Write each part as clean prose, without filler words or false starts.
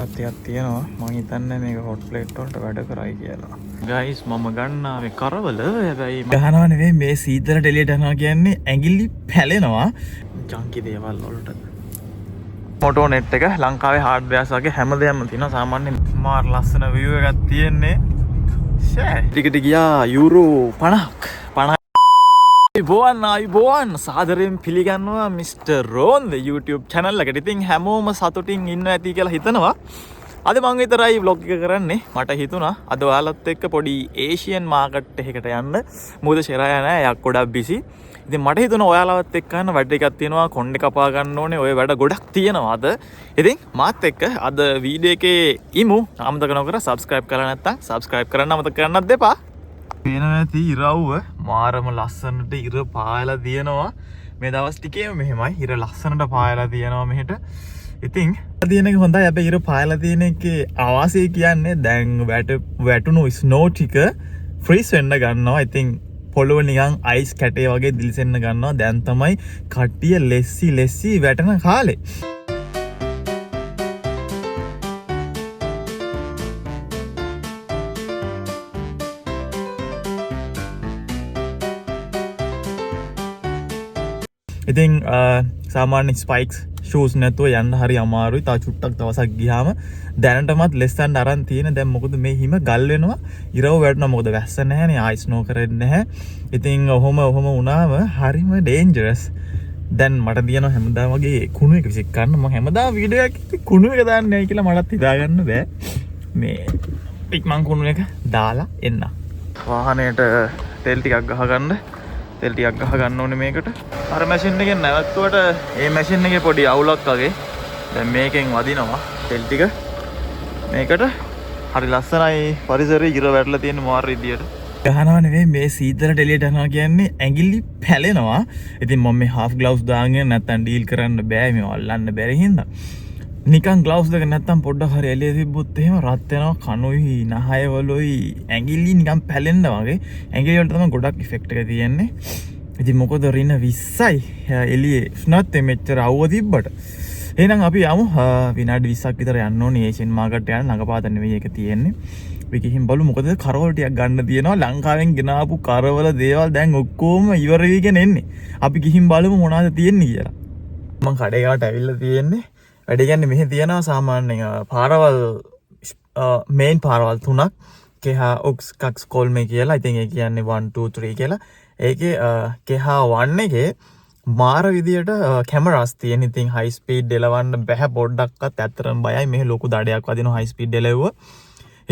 තත්ත්වයක් තියෙනවා. මම හිතන්නේ මේක හොට් ප්ලේට් වලට වැඩ කරයි කියලා. ගයිස් මම ගන්නාවේ කරවල. හැබැයි ගහනවා නෙවෙයි මේ සීතලට එළියට යනවා කියන්නේ ඇඟිලි පැලෙනවා. ජංකි දේවල් වලට. මොටෝ නෙට් එක ලංකාවේ හાર્ඩ්වෙයාර්ස් වගේ හැමදේම තියෙනවා. සාමාන්‍යයෙන් මාර ලස්සන view එකක් තියෙන්නේ. ෂෑ. ටිකට ගියා යුරෝ 50ක්. අයිබෝන් සාදරයෙන් පිළිගන්නවා මිස්ටර් රෝන් ද YouTube channel එකට. ඉතින් හැමෝම සතුටින් ඉන්න ඇති කියලා හිතනවා. අද මම විතරයි vlog එක කරන්නේ. මට හිතුණා අද ඔයාලත් එක්ක පොඩි ඒෂියන් මාකට් එකකට යන්න. මොකද ශෙරායා නෑ, යක් ගොඩක් බිසි. ඉතින් මට හිතුණා ඔයාලවත් එක්ක යන්න වැඩ ටිකක් තියෙනවා. කොණ්ඩේ කපා ගන්න ඕනේ. ඔය වැඩ ගොඩක් තියෙනවා අද. ඉතින් මාත් එක්ක අද වීඩියෝ එකේ ඉමු. අමතක නොකර subscribe කරලා නැත්නම් subscribe කරන්න අමතක කරන්නත් එපා. පේනවා ඇති ඉරව්ව මාරම ලස්සනට ඉර පායලා තියෙනවා. මේ දවස් ටිකේම මෙහෙමයි ඉර ලස්සනට පායලා තියෙනවා මෙහෙට. ඉතින් තියෙන එක හොඳයි. හැබැයි ඉර පායලා තියෙන එකේ ආවාසය කියන්නේ දැන් වැටුණු ස්නෝ ටික ෆ්‍රීස් වෙන්න ගන්නවා. ඉතින් පොළොව නිකන් අයිස් කැටේ වගේ දිලිසෙන්න ගන්නවා. දැන් තමයි කට්ටිය ලෙස්සි වැටෙන කාලේ. ඉතින් සාමාන්‍ය ස්පයික්ස් ෂූස් නැතුව යන්න හරි අමාරුයි. තා චුට්ටක් දවසක් ගියාම දැනටමත් ලෙස්සන් අරන් තියෙන. දැන් මොකද මේ හිම ගල් වෙනවා, ඉරව වැටෙනවා. මොකද වැස්ස නැහැනේ, ආයිස් නෝ කරන්නේ නැහැ. ඉතින් ඔහොම වුණාම හරිම ඩේන්ජරස්. දැන් මට තියෙනවා හැමදාම වගේ කුණු එක විසික් ගන්න. මම හැමදාම වීඩියෝ එකක් කුණු එක දාන්නේ නැහැ කියලා මටත් හිතාගන්න බෑ. මේ පික්මන් කුණු එක දාලා එන්න. වාහනේට තෙල් ටිකක් ගහගන්න. තෙල් ටිකක් ගහ ගන්න ඕනේ මේකට. අර මැෂින් එකෙන් නැවතුවට මේ මැෂින් එකේ පොඩි අවුලක් වගේ. දැන් මේකෙන් වදිනවා තෙල් ටික. මේකට හරි ලස්සනයි පරිසරයේ ඉර වැටලා තියෙන මාර විදියට. ගහනවා නෙවෙයි මේ සීතලට එළියට යනවා කියන්නේ ඇඟිලි පැලෙනවා. ඉතින් මම මේ half gloves දාගෙන නැත්තම් ඩීල් කරන්න බෑ මේ අල්ලන්න බැරි හින්දා. නිකන් ග්ලව්ස් දෙක නැත්තම් පොඩ්ඩක් හරි එළිය තිබ්බොත් එහෙම රත් වෙනවා කනුයි නහයවලුයි ඇඟිලි නිකන් පැලෙන්න වගේ. ඇඟිලි වලට තමයි ගොඩක් ඉෆෙක්ට් එක තියෙන්නේ. ඉතින් මොකද රින 20යි එළියේ ස්නත් මෙච්චර අවුව තිබ්බට. එහෙනම් අපි යමු. විනාඩි 20ක් විතර යන්න ඕනේ ඒෂියන් මාකට් යන්න. නගපාත නෙවෙයි ඒක තියෙන්නේ. අපි ගිහින් බලමු මොකද කරවල ටිකක් ගන්න තියෙනවා. ලංකාවෙන් ගෙනාපු කරවල දේවල් දැන් ඔක්කොම ඉවර වෙගෙන එන්නේ. අපි ගිහින් බලමු මොනවද තියෙන්නේ කියලා. මම කඩේකට ඇවිල්ලා තියෙන්නේ. වැඩ කියන්නේ මෙහි තියෙනවා සාමාන්‍යයෙන් පාරවල් මේන් පාරවල් තුනක්. කෙහා ඔක්ස් කක්ස් කොල්මේ කියලා. ඉතින් ඒ කියන්නේ 1 2 3 කියලා. ඒකේ කෙහා 1 එකේ මාර විදියට කැමරාස් තියෙන. ඉතින් හයි ස්පීඩ් එලවන්න බෑ පොඩ්ඩක්වත්. ඇත්තටම බයයි. මෙහි ලොකු දඩයක් වදිනවා හයි ස්පීඩ් එලෙව්ව.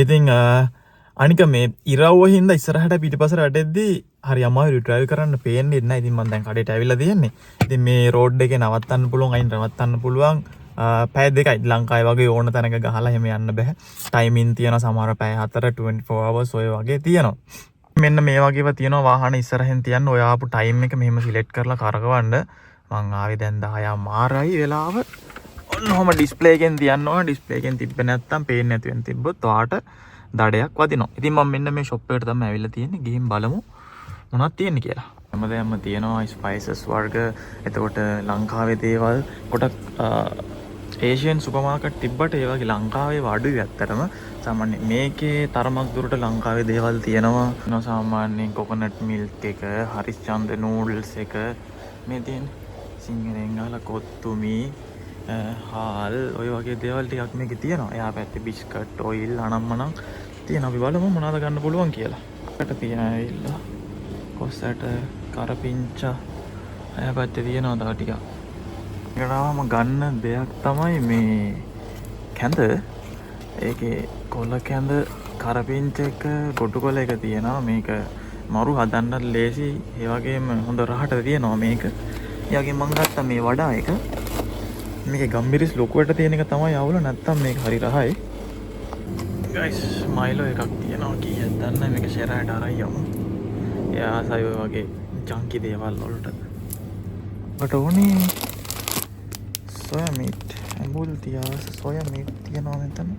ඉතින් අනික මේ ඉරව්ව හින්දා ඉස්සරහට පිටිපස්සට වැටෙද්දී හරි අමාරුයි ඩ්‍රයිව් කරන්න පේන්නේ නැහැ. ඉතින් මම දැන් කඩේට ඇවිල්ලා තියෙන්නේ. ඉතින් මේ රෝඩ් එකේ නවත්තන්න පුළුවන්, අයින් නවත්තන්න පුළුවන්. පැය දෙකයි ලංකාවේ වගේ ඕන තැනක ගහලා එහෙම යන්න බෑ. ටයිමින් තියෙන සමහර පැය 4 24 hours ඔය වගේ තියෙනවා. මෙන්න මේ වගේව තියෙනවා වාහන ඉස්සරහෙන් තියන්න. ඔය ආපු ටයිම් එක මෙහෙම සිලෙක්ට් කරලා කරකවන්න. මං ආවේ දැන් 10 මාරයි වෙලාව. ඔන්න ඔහම ඩිස්ප්ලේ එකෙන් තියන්න ඕන. ඩිස්ප්ලේ එකෙන් තිබ්බේ නැත්තම් පේන්නේ නැති වෙන තිබ්බොත් ඔයාට දඩයක් වදිනවා. ඉතින් මම මෙන්න මේ ෂොප් එකට තමයි ඇවිල්ලා තියෙන්නේ. ගිහින් බලමු මොනවද තියෙන්නේ කියලා. හැමදේම තියෙනවා ස්පයිසස් වර්ග. එතකොට ලංකාවේ දේවල් ගොඩක් ඒෂියන් සුපර්මාකට් තිබ්බට ඒ වගේ ලංකාවේ අඩුයි ඇත්තටම. සාමාන්‍ය මේකේ තරමක් දුරට ලංකාවේ දේවල් තියෙනවා. සාමාන්‍යයෙන් කොකනට් මිල්ක් එක, හරිස්චන්ද නූඩල්ස් එක මේ තියෙන සිංහලෙන් අහලා කොත්තුමි, හාල් ඔය වගේ දේවල් ටිකක් මේකේ තියෙනවා. එයා පැත්තේ බිස්කට්, ඔයිල් අනම්මනම් තියෙනවා. අපි බලමු මොනවද ගන්න පුළුවන් කියලා. අපිට තියෙන ඇවිල්ලා කොස්සට කරපිංචා එයා පැත්තේ තියෙනවා තව ටිකක්. ඒකටම ගන්න දෙයක් තමයි මේ කැඳ. ඒකේ කොළ කැඳ කරපිංච එක කොටු කොළ එක තියෙනවා. මේක මරු හදන්න ලේසි. ඒ වගේම හොඳ රහට තියෙනවා මේක. ඒ වගේම මම ගත්තා මේ වඩා එක. මේකේ ගම්මිරිස් ලොකුවට තියෙන එක තමයි අවුල. නැත්තම් මේක හරි රහයි. ගයිස් මයිලෝ එකක් තියෙනවා. කීයක් දන්නේ මේක ෂෙරාට අරන් යමු. එයා ආසයි ඔය වගේ ජංකි දේවල් වලට. මට ඕනේ soya meat, ambul tiya soya meat තියනවා මෙතන.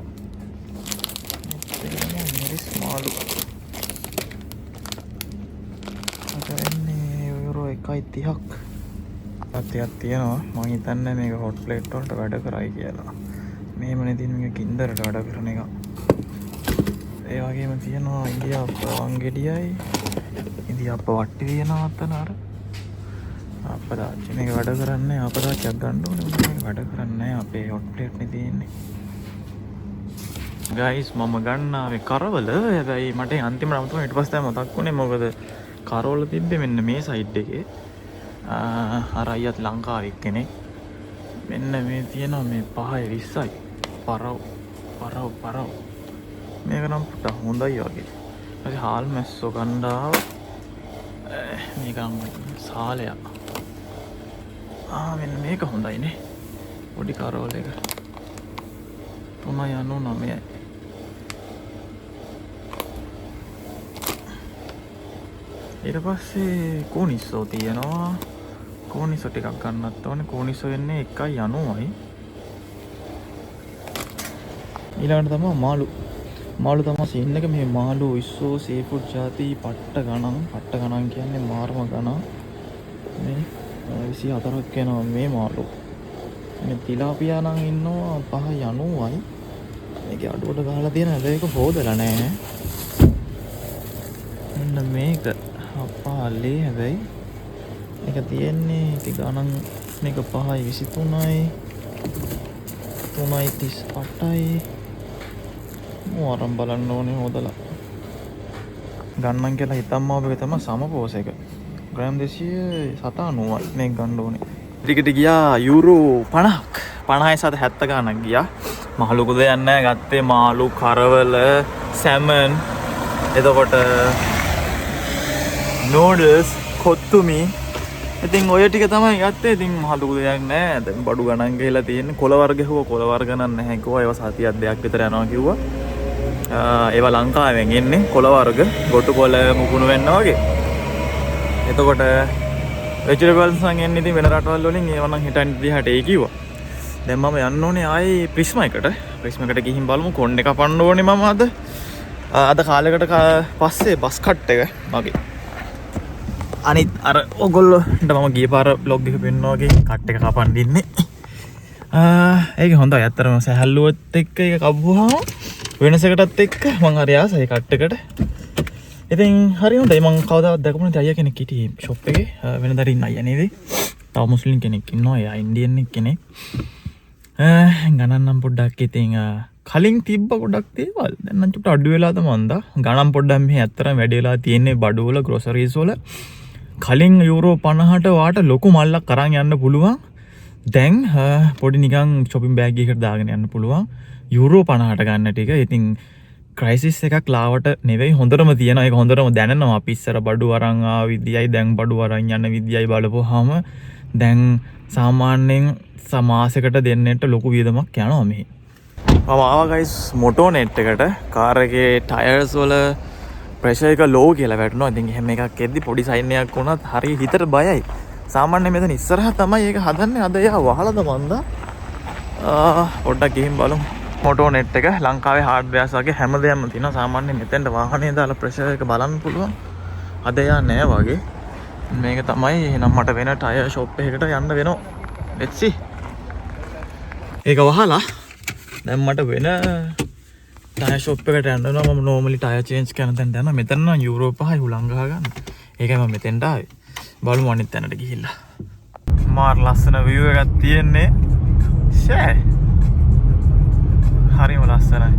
මිරිස් මාළු. අදන්නේ යුරෝ 1.30ක්. අතියක් තියෙනවා. මම හිතන්නේ මේක හොට් ප්ලේට් වලට වැඩ කරයි කියලා. මේමනේ තියෙන මේක ගින්දරට වැඩ කරන එක. ඒ වගේම තියෙනවා ඉන්දියාප්ප වංගෙඩියයි ඉන්දියාප්ප වට්ටි තියෙනවා අතන අර අපදාච්චි මේක වැඩ කරන්නේ අපදාච්චියක් ගන්න ඕනේ මේක වැඩ කරන්නේ අපේ හොට්ටෙට්නේ තියෙන්නේ. ගයිස් මම ගන්නාවේ කරවල. හැබැයි මට අන්තිමට අමතක ඊට පස්සේ මතක් වුණේ මොකද කරවල තිබ්බේ මෙන්න මේ සයිඩ් එකේ. අර අයියත් ලංකාවේ කෙනෙක්. මෙන්න මේ තියෙනවා මේ 5.20යි. පරව මේක නම් පුටා හොඳයි වගේ. හරි හාල් මැස්සෝ ගණ්ඩාව මේක නම් සාලයක්. මෙන්න මේක හොඳයිනේ. පොඩි කරවල එක 3.99යි. ඊට පස්සේ කෝනිස්සෝ තියෙනවා. කෝනිස්සෝ ටිකක් ගන්නත් ඕනේ. කෝනිස්සෝ වෙන්නේ 1.90යි. ඊළඟට තමයි මාළු තමයි සීන් එක. මේ මාළු ඉස්සෝ සීෆුඩ් ජාති පට්ට ගණන් කියන්නේ මාර්ම ගණන්. මේ 24ක් යනවා මේ මාළු. මේ තිලාපියා නම් ඉන්නවා 5.90යි. මේකේ අඩුවට ගහලා තියෙන හැබැයි ඒක හොදලා නැහැ. මෙන්න මේක අප්පාලේ හැබැයි මේක තියෙන්නේ ඉතින් ගණන් මේක 5.23යි 3.38යි. මොරම් බලන්න ඕනේ හොදලා ගණන් කියලා හිතම්මාව එක තමයි සමපෝස එක. ග්‍රෑම් 297යි මේක ගන්න ඕනේ. ටිකට ගියා යුරෝ 50ක් 50 ගානක් ගියා. මහලුකු දෙයක් නැහැ. ගත්තේ මාළු කරවල සැමන් එතකොට නූඩල්ස් කොත්තුමි ඉතින් ඔය ටික තමයි ගත්තේ. ඉතින් මහලුකු දෙයක් නැහැ. දැන් බඩු ගණන් ගහලා තියෙන්නේ. කොළ වර්ග හුව කොළ වර්ග නැහැ කිව්වා. ඒවා සතියක් දෙකක් විතර යනවා කිව්වා. ඒවා ලංකාවෙන් එන්නේ කොළ වර්ග ගොටු කොළ මුකුණු වෙන්න වගේ. එතකොට වෙජිටබල්ස් නම් එන්නේ ඉතින් වෙන රටවල් වලින් ඒව නම් හිටන් දිහාට ඒ කිව්වා. දැන් මම යන්න ඕනේ ආයේ ප්‍රිස්ම එකට ගිහින් බලමු. කොණ්ඩේ කපන්න ඕනේ මම අද කාලයකට පස්සේ බස් කට් එක මගේ. අනිත් අර ඔයගොල්ලෝන්ට මම ගිය පාර බ්ලොග් එක පෙන්නවා වගේ කට් එක කපන්න ඉන්නේ. ඒක හොඳයි. ඇත්තටම සැහැල්ලුවත් එක්ක ඒක කපුවාම වෙනසකටත් එක්ක මං හරි ආසයි කට් එකට. ඉතින් හරි හොඳයි. මං කවදාවත් දැකපු නැති අයියා කෙනෙක් හිටියේ ෂොප් එකේ. වෙනදාට ඉන්න අයියා නේද? තව මුස්ලිම් කෙනෙක් ඉන්නවා. එයා ඉන්දියන් කෙනෙක්. ගණන් නම් පොඩ්ඩක් ඉතින් කලින් තිබ්බ ගොඩක් දේවල් දැන් නම් චුට්ට අඩු වෙලාද මන්දා. ගණන් පොඩ්ඩක් මෙහි ඇත්තටම වැඩි වෙලා තියෙන්නේ බඩු වල ග්‍රොසරිස් වල. කලින් යුරෝ 50ට වාට ලොකු මල්ලක් අරන් යන්න පුළුවන්. දැන් පොඩි නිකන් shopping bag එකකට දාගෙන යන්න පුළුවන්. යුරෝ 50ට ගන්න ටික. ඉතින් ක්‍රයිසිස් එකක් ලාවට නෙවෙයි හොඳටම තියෙනවා. ඒක හොඳටම දැනෙනවා. අපි ඉස්සර බඩු අරන් ආ විදියයි දැන් බඩු අරන් යන විදියයි බලපුවාම දැන් සාමාන්‍යයෙන් සමාසයකට දෙන්නට ලොකු වියදමක් යනවා මෙහි. මම ආවා ගයිස් මොටෝනෙට් එකට. කාර් එකේ ටයර්ස් වල ප්‍රෙෂර් එක ලෝ කියලා වැටුණා. ඉතින් එහෙම එකක් එද්දි පොඩි සයින් එකක් වුණත් හරිය හිතට බයයි. සාමාන්‍යයෙන් මෙතන ඉස්සරහ තමයි ඒක හදන්නේ. අද එයා වහලාද මන්දා. පොඩ්ඩක් ගිහින් බලමු. මොටෝනෙට් එක ලංකාවේ හાર્ඩ්වෙයාර්ස් වගේ හැමදේම තියෙනවා. සාමාන්‍යයෙන් මෙතෙන්ට වාහනේ දාලා ප්‍රෙෂර් එක බලන්න පුළුවන්. අද එයා නෑ වගේ. මේක තමයි එහෙනම් මට වෙන ටයර් ෂොප් එකකට යන්න වෙනවා. let's see. ඒක වහලා දැන් මට වෙන ටයර් ෂොප් එකට යන්න වෙනවා. මම normally ටයර් චේන්ජ් කරන තැනට යනවා. මෙතන නම් යුරෝ 5යි හුලං ගහ ගන්න. ඒකයි මම මෙතෙන්ට ආවේ. බලමු අනිත් තැනට ගිහිල්ලා. මාර ලස්සන view එකක් තියෙන්නේ. ෂේ. හරිම ලස්සනයි.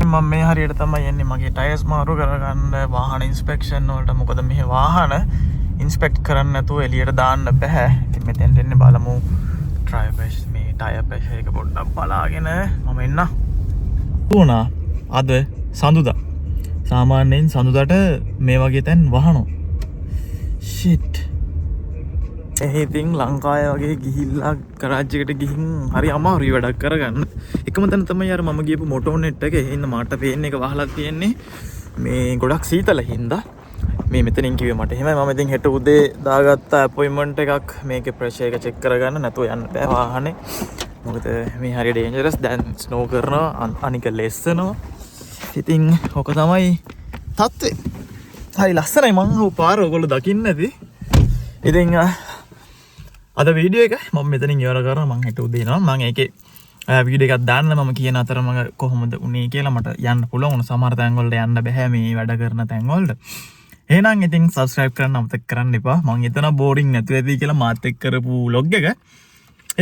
මම මේ හරියට තමයි යන්නේ මගේ ටයර්ස් මාරු කරගන්න වාහන ඉන්ස්පෙක්ෂන් වලට. මොකද මෙහි වාහන ඉන්ස්පෙක්ට් කරන්න නැතුව එළියට දාන්න බෑ. ඉතින් මෙතෙන්ට එන්නේ බලමු ටයර් ප්‍රෙෂර් මේ ටයර් ප්‍රෙෂර් එක පොඩ්ඩක් බලාගෙන මම එන්න. වුණා අද සඳුදා. සාමාන්‍යයෙන් සඳුදාට මේ වගේ තැන් වහනවා. shit. ඉතින් ලංකාවේ වගේ ගිහිල්ලා ගරාජ් එකට ගිහින් හරි අමාරුයි වැඩක් කරගන්න. එකම තැන තමයි අර මම ගියපු මොටෝනෙට් එක. එහෙනම් මට පේන්නේ එක වහලා තියෙන්නේ මේ ගොඩක් සීතල හින්දා. මේ මෙතනින් කිව්වේ මට එහෙමයි. මම ඉතින් හෙට උදේ දාගත්ත අපොයින්ට්මන්ට් එකක් මේකේ ප්‍රෙෂර් එක චෙක් කරගන්න. නැතුව යන්න බෑ වාහනේ. මොකද මේ හරිය ඩේන්ජරස්. දැන් ස්නෝ කරනවා අනික ලෙස්සනවා. ඉතින් ඔක තමයි තත්ත්වය. හරි ලස්සනයි. මං පාර ඔයගොල්ලෝ දකින්න ඇති. ඉතින් අද වීඩියෝ එක මම මෙතනින් ඉවර කරනවා. මම හිතුව දෙනවා මම ඒකේ වීඩියෝ එකක් දාන්න මම කියන අතර මම කොහොමද උනේ කියලා මට යන්න පුළුවන් වුණා. සමහර තැන් වලට යන්න බෑ මේ වැඩ කරන තැන් වලට. එහෙනම් ඉතින් subscribe කරන්න අමතක කරන්න එපා. මම හිතනවා boring නැතුව ඇති කියලා මාත් එක්ක කරපු vlog එක.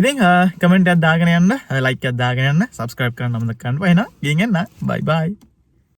ඉතින් කමෙන්ට් එකක් දාගෙන යන්න, like එකක් දාගෙන යන්න, subscribe කරන්න අමතක කරන්න එපා. එහෙනම් ගිහින් එන්න. bye bye.